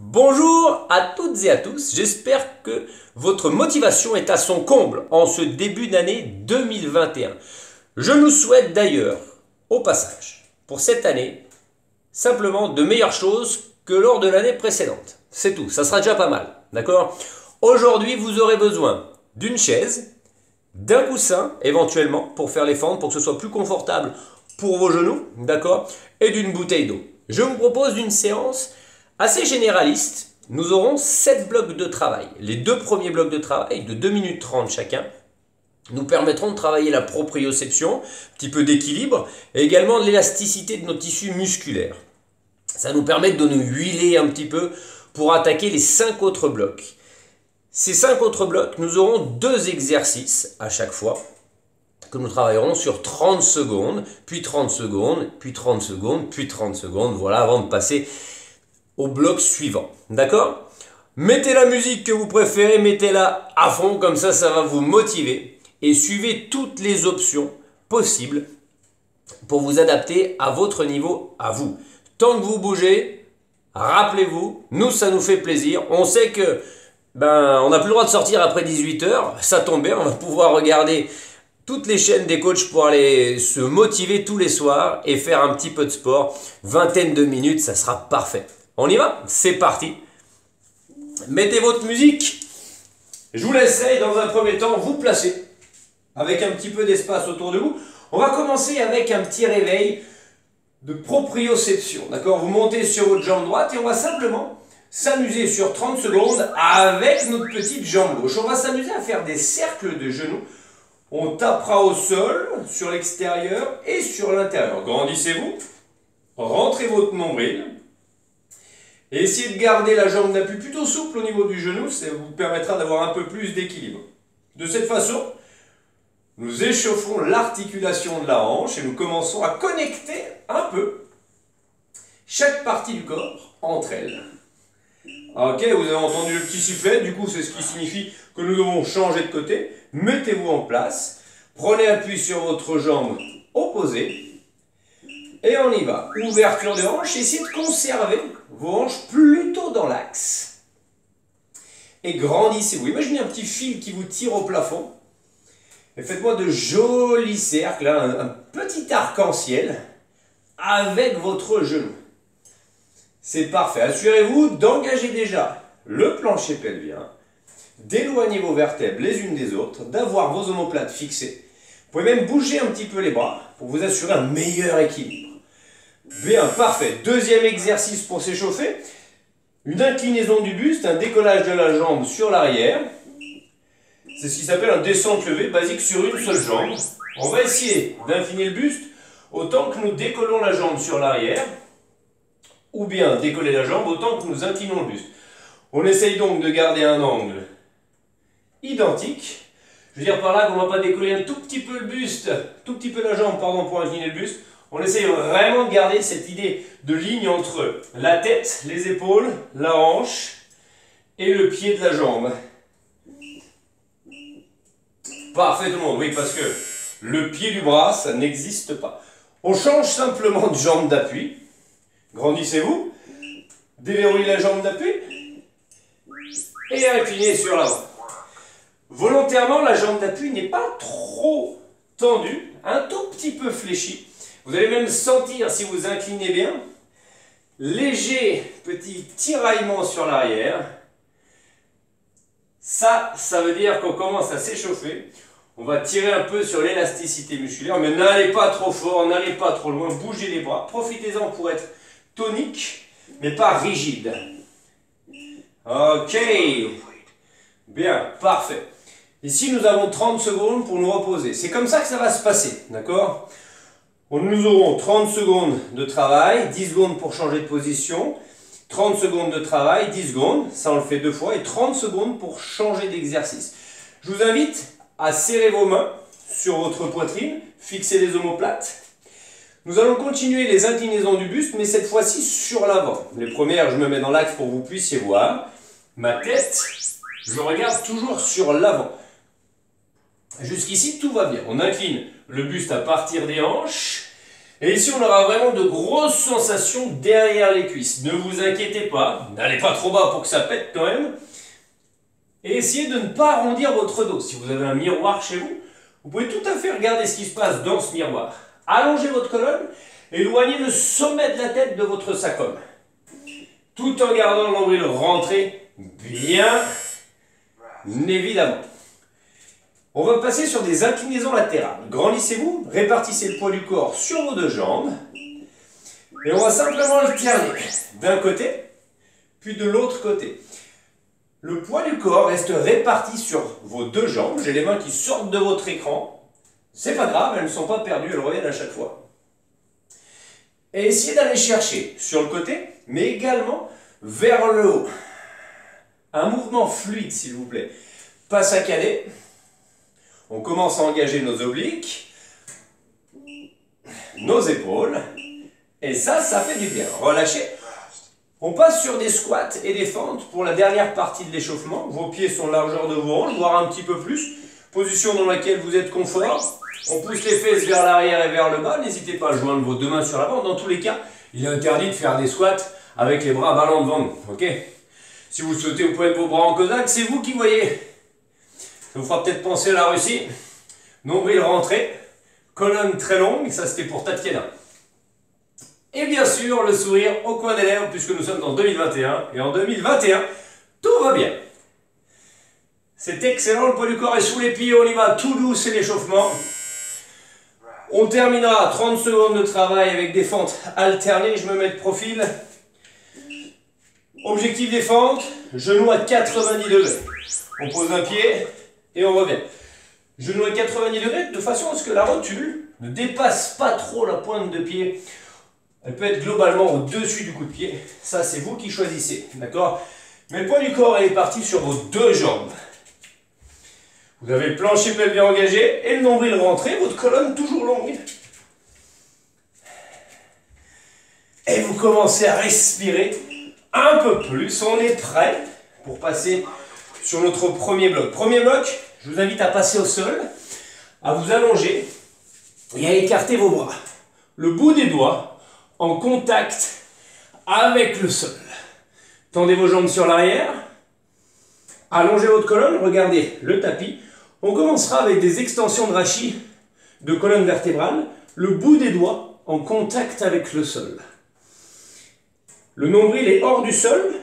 Bonjour à toutes et à tous, j'espère que votre motivation est à son comble en ce début d'année 2021. Je nous souhaite d'ailleurs, au passage, pour cette année, simplement de meilleures choses que lors de l'année précédente. C'est tout, ça sera déjà pas mal, d'accord? Aujourd'hui, vous aurez besoin d'une chaise, d'un coussin éventuellement pour faire les fentes, pour que ce soit plus confortable pour vos genoux, d'accord? Et d'une bouteille d'eau. Je vous propose une séance assez généraliste. Nous aurons 7 blocs de travail. Les deux premiers blocs de travail de 2 minutes 30 chacun nous permettront de travailler la proprioception, un petit peu d'équilibre et également de l'élasticité de nos tissus musculaires. Ça nous permet de nous huiler un petit peu pour attaquer les 5 autres blocs. Ces 5 autres blocs, nous aurons 2 exercices à chaque fois que nous travaillerons sur 30 secondes, puis 30 secondes, puis 30 secondes, puis 30 secondes, voilà, avant de passer au bloc suivant. D'accord? Mettez la musique que vous préférez, mettez-la à fond, comme ça va vous motiver. Et suivez toutes les options possibles pour vous adapter à votre niveau, à vous. Tant que vous bougez, rappelez-vous, nous ça nous fait plaisir. On sait que on n'a plus le droit de sortir après 18h, ça tombe bien, on va pouvoir regarder toutes les chaînes des coachs pour aller se motiver tous les soirs et faire un petit peu de sport. Vingtaine de minutes, ça sera parfait. On y va? C'est parti. Mettez votre musique. Je vous laisserai dans un premier temps vous placer avec un petit peu d'espace autour de vous. On va commencer avec un petit réveil de proprioception. D'accord? Vous montez sur votre jambe droite et on va simplement s'amuser sur 30 secondes avec notre petite jambe gauche. On va s'amuser à faire des cercles de genoux. On tapera au sol, sur l'extérieur et sur l'intérieur. Grandissez-vous, rentrez votre nombril. Et essayez de garder la jambe d'appui plutôt souple au niveau du genou, ça vous permettra d'avoir un peu plus d'équilibre. De cette façon, nous échauffons l'articulation de la hanche et nous commençons à connecter un peu chaque partie du corps entre elles. Ok, vous avez entendu le petit sifflet, du coup c'est ce qui signifie que nous devons changer de côté. Mettez-vous en place, prenez appui sur votre jambe opposée et on y va. Ouverture de hanche, essayez de conserver vos hanches plutôt dans l'axe. Et grandissez-vous. Imaginez un petit fil qui vous tire au plafond. Et faites-moi de jolis cercles, un petit arc-en-ciel avec votre genou. C'est parfait. Assurez-vous d'engager déjà le plancher pelvien, d'éloigner vos vertèbres les unes des autres, d'avoir vos omoplates fixées. Vous pouvez même bouger un petit peu les bras pour vous assurer un meilleur équilibre. Bien, parfait. Deuxième exercice pour s'échauffer. Une inclinaison du buste, un décollage de la jambe sur l'arrière. C'est ce qui s'appelle un descente levée basique sur une seule jambe. On va essayer d'incliner le buste autant que nous décollons la jambe sur l'arrière, ou bien décoller la jambe autant que nous inclinons le buste. On essaye donc de garder un angle identique. Je veux dire par là qu'on ne va pas décoller un tout petit peu le buste, tout petit peu la jambe, pardon, pour incliner le buste. On essaye vraiment de garder cette idée de ligne entre la tête, les épaules, la hanche et le pied de la jambe. Parfait tout le monde, oui, parce que le pied du bras, ça n'existe pas. On change simplement de jambe d'appui. Grandissez-vous, déverrouillez la jambe d'appui et inclinez sur l'avant. Volontairement, la jambe d'appui n'est pas trop tendue, un tout petit peu fléchie. Vous allez même sentir, si vous inclinez bien, léger petit tiraillement sur l'arrière. Ça veut dire qu'on commence à s'échauffer. On va tirer un peu sur l'élasticité musculaire, mais n'allez pas trop fort, n'allez pas trop loin, bougez les bras. Profitez-en pour être tonique, mais pas rigide. Ok. Bien, parfait. Ici, nous avons 30 secondes pour nous reposer. C'est comme ça que ça va se passer, d'accord? Nous aurons 30 secondes de travail, 10 secondes pour changer de position, 30 secondes de travail, 10 secondes, ça on le fait 2 fois, et 30 secondes pour changer d'exercice. Je vous invite à serrer vos mains sur votre poitrine, fixer les omoplates. Nous allons continuer les inclinaisons du buste, mais cette fois-ci sur l'avant. Les premières, je me mets dans l'axe pour que vous puissiez voir. Ma tête, je regarde toujours sur l'avant. Jusqu'ici, tout va bien. On incline le buste à partir des hanches. Et ici, on aura vraiment de grosses sensations derrière les cuisses. Ne vous inquiétez pas, n'allez pas trop bas pour que ça pète quand même. Et essayez de ne pas arrondir votre dos. Si vous avez un miroir chez vous, vous pouvez tout à fait regarder ce qui se passe dans ce miroir. Allongez votre colonne, éloignez le sommet de la tête de votre sacrum. Tout en gardant le nombril rentré, bien évidemment. On va passer sur des inclinaisons latérales. Grandissez-vous, répartissez le poids du corps sur vos deux jambes. Et on va simplement alterner d'un côté, puis de l'autre côté. Le poids du corps reste réparti sur vos deux jambes. J'ai les mains qui sortent de votre écran. C'est pas grave, elles ne sont pas perdues, elles reviennent à chaque fois. Et essayez d'aller chercher sur le côté, mais également vers le haut. Un mouvement fluide, s'il vous plaît. Pas saccadé. On commence à engager nos obliques, nos épaules, et ça fait du bien. Relâchez. On passe sur des squats et des fentes pour la dernière partie de l'échauffement. Vos pieds sont largeur de vos hanches, voire un petit peu plus. Position dans laquelle vous êtes confort. On pousse les fesses vers l'arrière et vers le bas. N'hésitez pas à joindre vos deux mains sur l'avant. Dans tous les cas, il est interdit de faire des squats avec les bras ballants devant nous. Ok ? Si vous le souhaitez, vous pouvez mettre vos bras en cosaque. C'est vous qui voyez. Ça vous fera peut-être penser à la Russie. Nombril rentré, colonne très longue, ça c'était pour Tatiana. Et bien sûr, le sourire au coin des lèvres, puisque nous sommes en 2021. Et en 2021, tout va bien. C'est excellent, le poids du corps est sous les pieds, on y va tout doux, c'est l'échauffement. On terminera 30 secondes de travail avec des fentes alternées, je me mets de profil. Objectif des fentes, genou à 90 degrés. On pose un pied et on revient. Genou à 90 degrés de façon à ce que la rotule ne dépasse pas trop la pointe de pied. Elle peut être globalement au-dessus du coup de pied. Ça, c'est vous qui choisissez. D'accord? Mais le poids du corps est parti sur vos deux jambes. Vous avez le plancher pelvien engagé et le nombril rentré, votre colonne toujours longue. Et vous commencez à respirer un peu plus. On est prêt pour passer sur notre premier bloc. Premier bloc, je vous invite à passer au sol, à vous allonger et à écarter vos bras. Le bout des doigts en contact avec le sol. Tendez vos jambes sur l'arrière. Allongez votre colonne, regardez le tapis. On commencera avec des extensions de rachis de colonne vertébrale. Le bout des doigts en contact avec le sol. Le nombril est hors du sol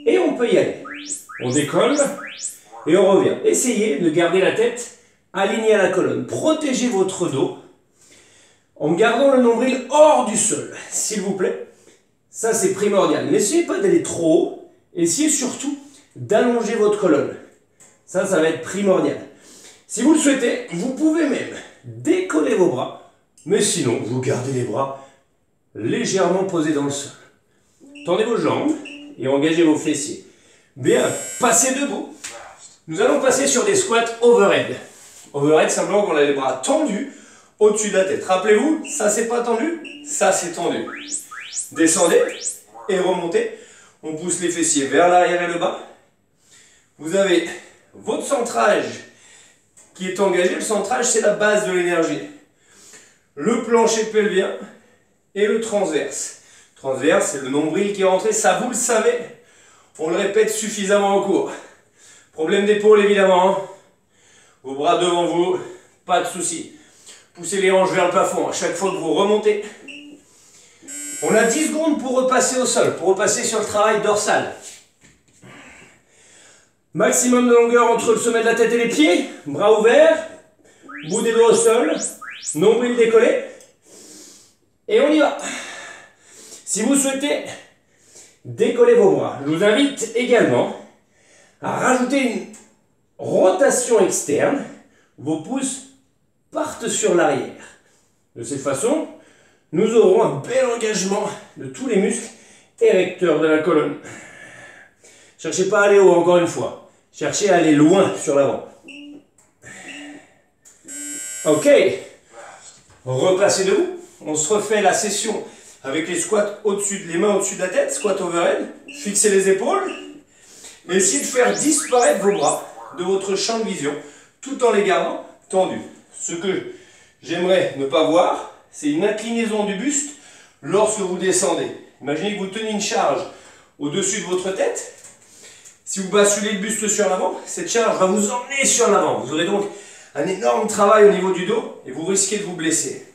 et on peut y aller. On décolle et on revient. Essayez de garder la tête alignée à la colonne. Protégez votre dos en gardant le nombril hors du sol, s'il vous plaît. Ça, c'est primordial. N'essayez pas d'aller trop haut. Essayez surtout d'allonger votre colonne. Ça va être primordial. Si vous le souhaitez, vous pouvez même décoller vos bras. Mais sinon, vous gardez les bras légèrement posés dans le sol. Tendez vos jambes et engagez vos fessiers. Bien, passez debout. Nous allons passer sur des squats overhead. Overhead, simplement qu'on a les bras tendus au-dessus de la tête. Rappelez-vous, ça c'est pas tendu, ça c'est tendu. Descendez et remontez. On pousse les fessiers vers l'arrière et le bas. Vous avez votre centrage qui est engagé. Le centrage, c'est la base de l'énergie. Le plancher pelvien et le transverse. Transverse, c'est le nombril qui est rentré. Ça, vous le savez. On le répète suffisamment en cours. Problème d'épaule, évidemment. Hein. Vos bras devant vous, pas de souci. Poussez les hanches vers le plafond à chaque fois que vous remontez. On a 10 secondes pour repasser au sol, pour repasser sur le travail dorsal. Maximum de longueur entre le sommet de la tête et les pieds. Bras ouverts, bout des doigts au sol, nombril décollé. Et on y va. Si vous souhaitez décoller vos bras, je vous invite également à rajouter une rotation externe. Vos pouces partent sur l'arrière. De cette façon, nous aurons un bel engagement de tous les muscles érecteurs de la colonne. Cherchez pas à aller haut, encore une fois. Cherchez à aller loin sur l'avant. Ok. Repassez debout. On se refait la session avec les squats les mains au-dessus de la tête, squat overhead. Fixez les épaules. Et essayez de faire disparaître vos bras de votre champ de vision tout en les gardant tendus. Ce que j'aimerais ne pas voir, c'est une inclinaison du buste lorsque vous descendez. Imaginez que vous tenez une charge au-dessus de votre tête. Si vous basculez le buste sur l'avant, cette charge va vous emmener sur l'avant. Vous aurez donc un énorme travail au niveau du dos et vous risquez de vous blesser.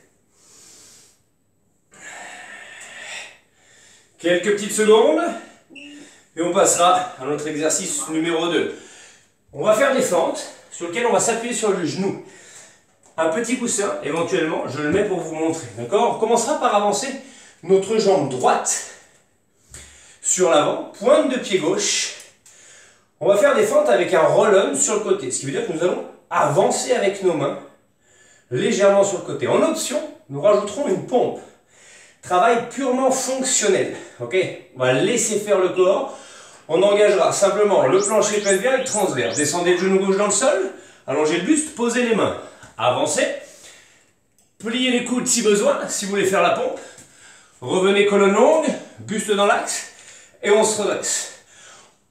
Quelques petites secondes et on passera à notre exercice numéro 2. On va faire des fentes sur lesquelles on va s'appuyer sur le genou. Un petit coussin, éventuellement, je le mets pour vous montrer. D'accord? On commencera par avancer notre jambe droite sur l'avant, pointe de pied gauche. On va faire des fentes avec un roll-on sur le côté, ce qui veut dire que nous allons avancer avec nos mains légèrement sur le côté. En option, nous rajouterons une pompe. Travail purement fonctionnel. Ok? On va laisser faire le corps. On engagera simplement le plancher pelvien et le transverse. Descendez le genou gauche dans le sol, allongez le buste, posez les mains. Avancez. Pliez les coudes si besoin, si vous voulez faire la pompe. Revenez colonne longue, buste dans l'axe et on se redresse.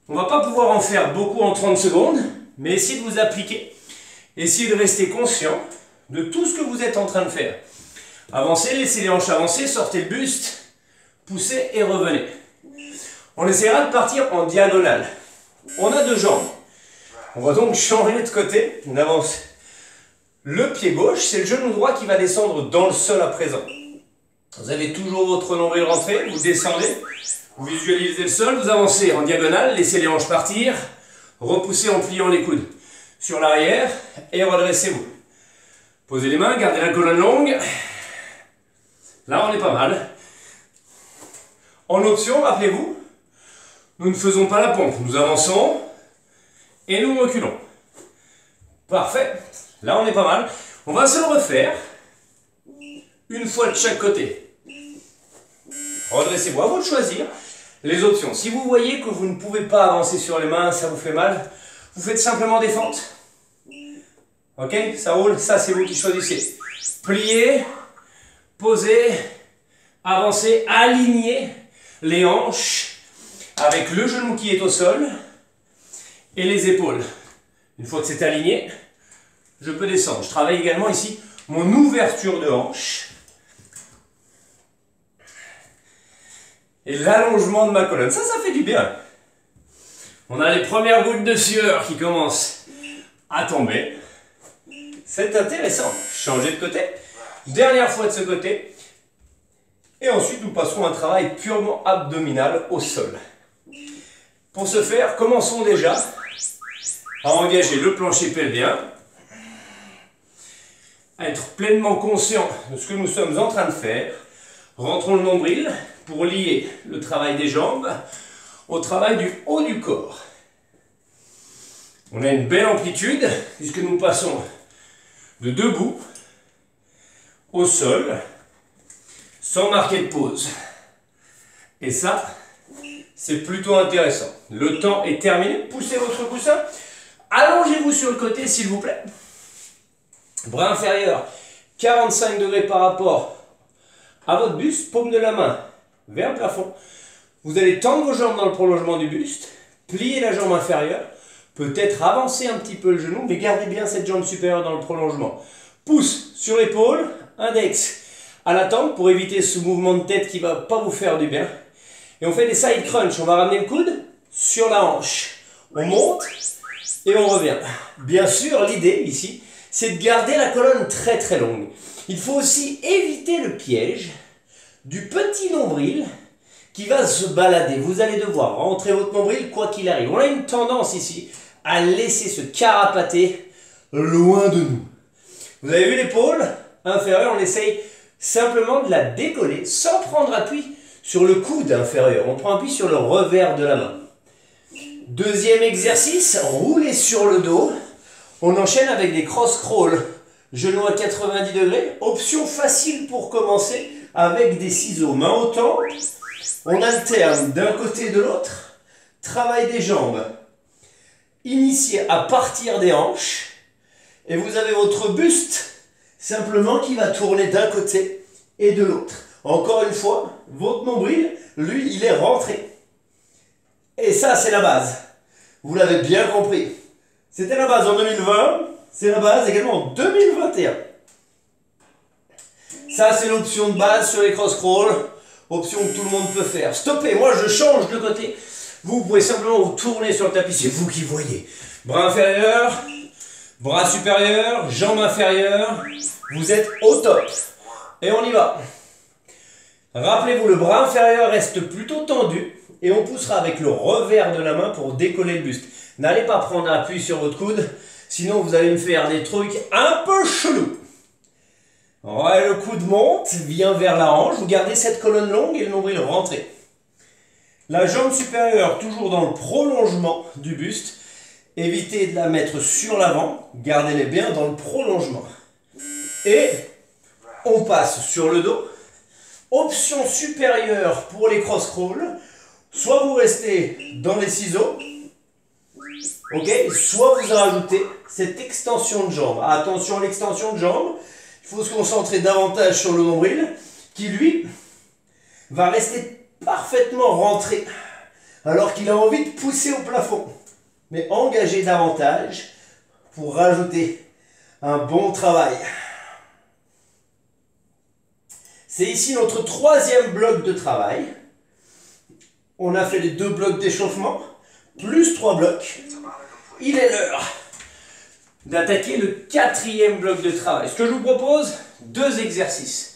On ne va pas pouvoir en faire beaucoup en 30 secondes, mais essayez de vous appliquer. Essayez de rester conscient de tout ce que vous êtes en train de faire. Avancez, laissez les hanches avancer, sortez le buste, poussez et revenez. On essaiera de partir en diagonale. On a deux jambes. On va donc changer de côté. On avance. Le pied gauche, c'est le genou droit qui va descendre dans le sol à présent. Vous avez toujours votre nombril rentré, vous descendez, vous visualisez le sol, vous avancez en diagonale, laissez les hanches partir, repoussez en pliant les coudes sur l'arrière et redressez-vous. Posez les mains, gardez la colonne longue. Là, on est pas mal. En option, rappelez-vous, nous ne faisons pas la pompe. Nous avançons et nous reculons. Parfait. Là, on est pas mal. On va se le refaire une fois de chaque côté. Redressez-vous. À vous de choisir les options. Si vous voyez que vous ne pouvez pas avancer sur les mains, ça vous fait mal, vous faites simplement des fentes. Ok? Ça roule? Ça, c'est vous qui choisissez. Pliez, posez, avancez, alignez les hanches avec le genou qui est au sol et les épaules. Une fois que c'est aligné, je peux descendre. Je travaille également ici mon ouverture de hanche et l'allongement de ma colonne. Ça fait du bien. On a les premières gouttes de sueur qui commencent à tomber. C'est intéressant. Changez de côté. Dernière fois de ce côté. Et ensuite, nous passerons à un travail purement abdominal au sol. Pour ce faire, commençons déjà à engager le plancher pelvien, à être pleinement conscient de ce que nous sommes en train de faire. Rentrons le nombril pour lier le travail des jambes au travail du haut du corps. On a une belle amplitude puisque nous passons de debout au sol sans marquer de pause. Et ça, c'est plutôt intéressant. Le temps est terminé. Poussez votre coussin. Allongez-vous sur le côté, s'il vous plaît. Bras inférieur, 45 degrés par rapport à votre buste. Paume de la main vers le plafond. Vous allez tendre vos jambes dans le prolongement du buste. Plier la jambe inférieure. Peut-être avancer un petit peu le genou, mais gardez bien cette jambe supérieure dans le prolongement. Pouce sur l'épaule, index à la tempe pour éviter ce mouvement de tête qui ne va pas vous faire du bien. Et on fait des side crunch. On va ramener le coude sur la hanche. On monte et on revient. Bien sûr, l'idée ici, c'est de garder la colonne très très longue. Il faut aussi éviter le piège du petit nombril qui va se balader. Vous allez devoir rentrer votre nombril quoi qu'il arrive. On a une tendance ici à laisser se carapater loin de nous. Vous avez vu l'épaule inférieure, on essaye simplement de la décoller sans prendre appui sur le coude inférieur. On prend appui sur le revers de la main. Deuxième exercice, rouler sur le dos. On enchaîne avec des cross-crawl. Genoux à 90 degrés. Option facile pour commencer avec des ciseaux. Main au temps. On alterne d'un côté et de l'autre. Travail des jambes. Initié à partir des hanches. Et vous avez votre buste simplement qui va tourner d'un côté et de l'autre. Encore une fois, votre nombril, lui, il est rentré. Et ça, c'est la base. Vous l'avez bien compris. C'était la base en 2020, c'est la base également en 2021. Ça, c'est l'option de base sur les cross-crawls. Option que tout le monde peut faire. Stoppez, moi je change de côté. Vous pouvez simplement vous tourner sur le tapis, c'est vous qui voyez. Bras inférieur, bras supérieur, jambes inférieures. Vous êtes au top. Et on y va. Rappelez-vous, le bras inférieur reste plutôt tendu et on poussera avec le revers de la main pour décoller le buste. N'allez pas prendre appui sur votre coude, sinon vous allez me faire des trucs un peu chelous. Ouais, le coude monte, vient vers la hanche, vous gardez cette colonne longue et le nombril rentré. La jambe supérieure toujours dans le prolongement du buste. Évitez de la mettre sur l'avant, gardez-les bien dans le prolongement. Et on passe sur le dos. Option supérieure pour les cross-crawls. Soit vous restez dans les ciseaux, ok, soit vous rajoutez cette extension de jambe. Attention à l'extension de jambe. Il faut se concentrer davantage sur le nombril qui, lui, va rester parfaitement rentré alors qu'il a envie de pousser au plafond. Mais engagez davantage pour rajouter un bon travail. C'est ici notre troisième bloc de travail. On a fait les 2 blocs d'échauffement, plus 3 blocs. Il est l'heure d'attaquer le 4e bloc de travail. Ce que je vous propose, 2 exercices.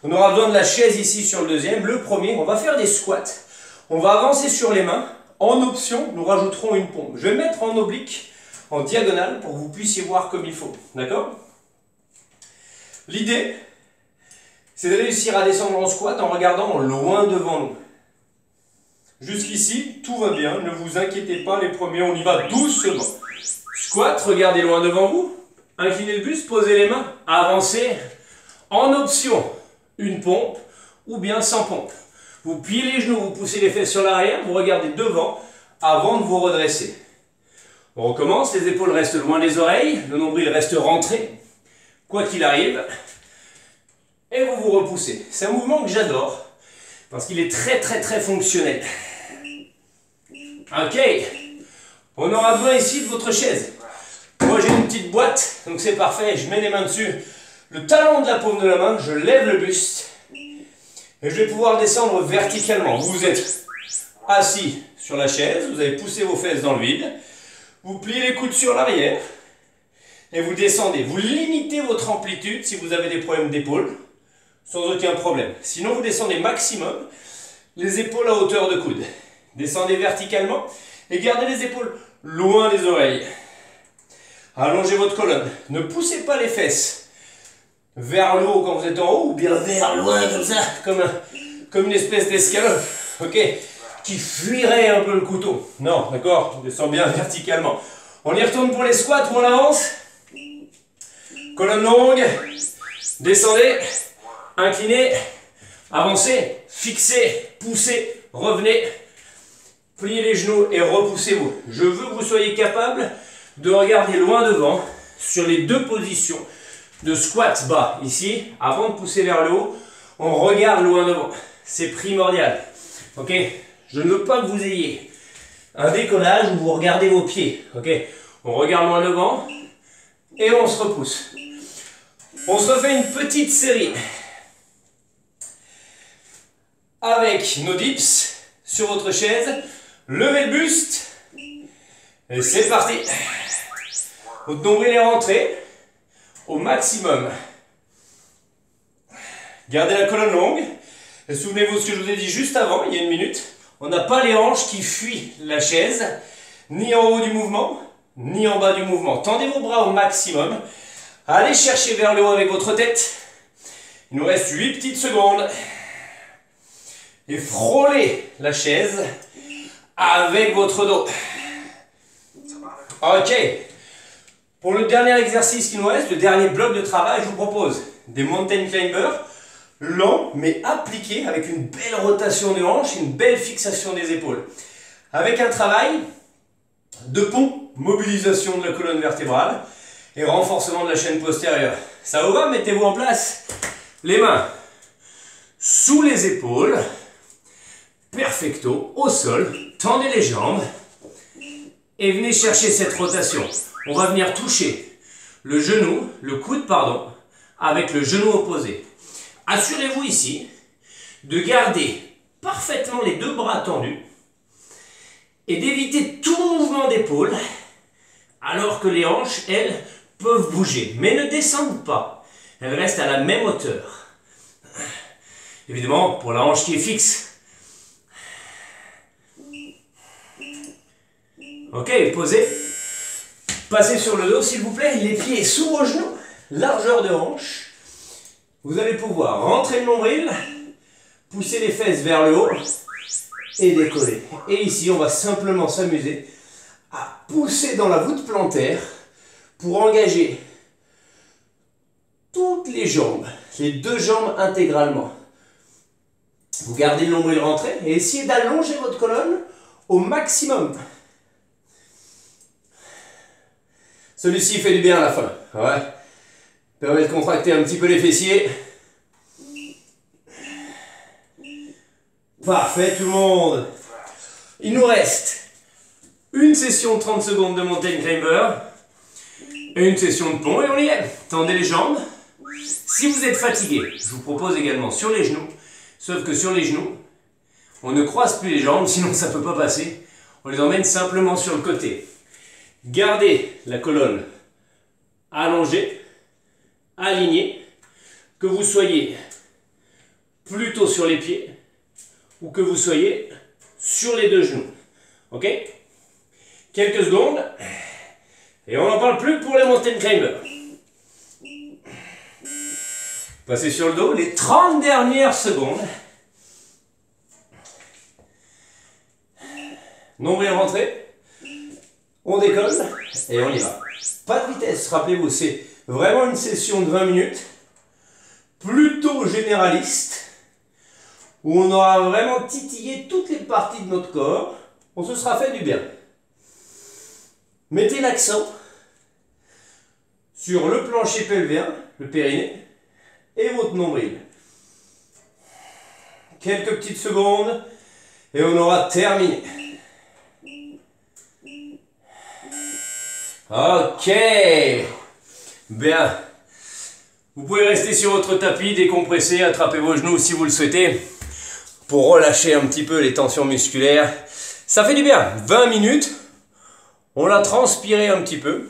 On aura besoin de la chaise ici sur le deuxième. Le premier, on va faire des squats. On va avancer sur les mains. En option, nous rajouterons une pompe. Je vais mettre en oblique, en diagonale, pour que vous puissiez voir comme il faut. D'accord? L'idée, c'est de réussir à descendre en squat en regardant loin devant nous. Jusqu'ici, tout va bien. Ne vous inquiétez pas, les premiers, on y va doucement. Squat, regardez loin devant vous. Inclinez le buste, posez les mains. Avancez. En option, une pompe ou bien sans pompe. Vous pliez les genoux, vous poussez les fesses sur l'arrière, vous regardez devant avant de vous redresser. On recommence, les épaules restent loin des oreilles, le nombril reste rentré, quoi qu'il arrive. Et vous vous repoussez. C'est un mouvement que j'adore parce qu'il est très fonctionnel. Ok, on aura besoin ici de votre chaise. Moi j'ai une petite boîte, donc c'est parfait, je mets les mains dessus. Le talon de la paume de la main, je lève le buste. Et je vais pouvoir descendre verticalement. Vous êtes assis sur la chaise, vous avez poussé vos fesses dans le vide. Vous pliez les coudes sur l'arrière. Et vous descendez. Vous limitez votre amplitude si vous avez des problèmes d'épaule. Sans aucun problème. Sinon vous descendez maximum les épaules à hauteur de coude. Descendez verticalement et gardez les épaules loin des oreilles. Allongez votre colonne. Ne poussez pas les fesses vers le haut quand vous êtes en haut ou bien vers loin comme ça, comme une espèce d'escalope, ok, qui fuirait un peu le couteau. Non, d'accord, on descend bien verticalement. On y retourne pour les squats où on avance. Colonne longue, descendez, inclinez, avancez, fixez, poussez, revenez, pliez les genoux et repoussez-vous. Je veux que vous soyez capable de regarder loin devant sur les 2 positions de squat bas, ici, avant de pousser vers le haut, on regarde loin devant. C'est primordial. Ok? Je ne veux pas que vous ayez un décollage où vous regardez vos pieds. Ok? On regarde loin devant et on se repousse. On se refait une petite série avec nos dips sur votre chaise. Levez le buste et c'est parti. Votre nombril est rentré au maximum. Gardez la colonne longue. Et souvenez-vous de ce que je vous ai dit juste avant, il y a 1 minute. On n'a pas les hanches qui fuient la chaise, ni en haut du mouvement, ni en bas du mouvement. Tendez vos bras au maximum. Allez chercher vers le haut avec votre tête. Il nous reste 8 petites secondes. Et frôlez la chaise avec votre dos. Ok. Pour le dernier exercice qui nous reste, le dernier bloc de travail, je vous propose des mountain climbers lents mais appliqués avec une belle rotation des hanches et une belle fixation des épaules. Avec un travail de pont, mobilisation de la colonne vertébrale et renforcement de la chaîne postérieure. Ça vous va? Mettez-vous en place. Les mains sous les épaules, perfecto, au sol, tendez les jambes et venez chercher cette rotation. On va venir toucher le genou, le coude, pardon, avec le genou opposé. Assurez-vous ici de garder parfaitement les deux bras tendus et d'éviter tout mouvement d'épaule alors que les hanches, elles, peuvent bouger, mais ne descendent pas. Elles restent à la même hauteur. Évidemment, pour la hanche qui est fixe. Ok, posez. Passez sur le dos, s'il vous plaît. Les pieds sous vos genoux. Largeur de hanche. Vous allez pouvoir rentrer le nombril, pousser les fesses vers le haut et décoller. Et ici, on va simplement s'amuser à pousser dans la voûte plantaire pour engager toutes les jambes, les deux jambes intégralement. Vous gardez le nombril rentré et essayez d'allonger votre colonne au maximum. Celui-ci fait du bien à la fin. Ouais. Permet de contracter un petit peu les fessiers. Parfait tout le monde. Il nous reste une session de 30 secondes de mountain climber et une session de pont et on y est. Tendez les jambes. Si vous êtes fatigué, je vous propose également sur les genoux, sauf que sur les genoux, on ne croise plus les jambes, sinon ça ne peut pas passer. On les emmène simplement sur le côté. Gardez la colonne allongée, alignée, que vous soyez plutôt sur les pieds ou que vous soyez sur les deux genoux. Ok? Quelques secondes et on n'en parle plus pour les mountain climbers. Passez sur le dos les 30 dernières secondes. Nombril rentré. On décolle et on y va. Pas de vitesse, rappelez-vous, c'est vraiment une session de 20 minutes, plutôt généraliste, où on aura vraiment titillé toutes les parties de notre corps, on se sera fait du bien. Mettez l'accent sur le plancher pelvien, le périnée, et votre nombril. Quelques petites secondes et on aura terminé. Ok, bien. Vous pouvez rester sur votre tapis, décompresser, attraper vos genoux si vous le souhaitez, pour relâcher un petit peu les tensions musculaires. Ça fait du bien, 20 minutes, on l'a transpiré un petit peu.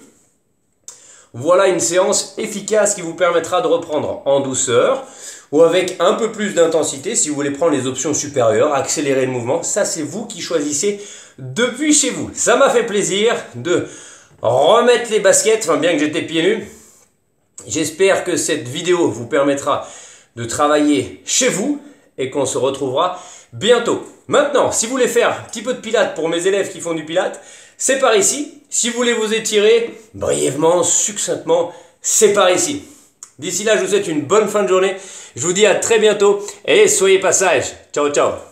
Voilà une séance efficace qui vous permettra de reprendre en douceur ou avec un peu plus d'intensité si vous voulez prendre les options supérieures, accélérer le mouvement. Ça, c'est vous qui choisissez depuis chez vous. Ça m'a fait plaisir de remettre les baskets, enfin bien que j'étais pieds nus. J'espère que cette vidéo vous permettra de travailler chez vous et qu'on se retrouvera bientôt. Maintenant, si vous voulez faire un petit peu de pilates pour mes élèves qui font du pilates, c'est par ici. Si vous voulez vous étirer brièvement, succinctement, c'est par ici. D'ici là, je vous souhaite une bonne fin de journée. Je vous dis à très bientôt et soyez pas sages. Ciao, ciao.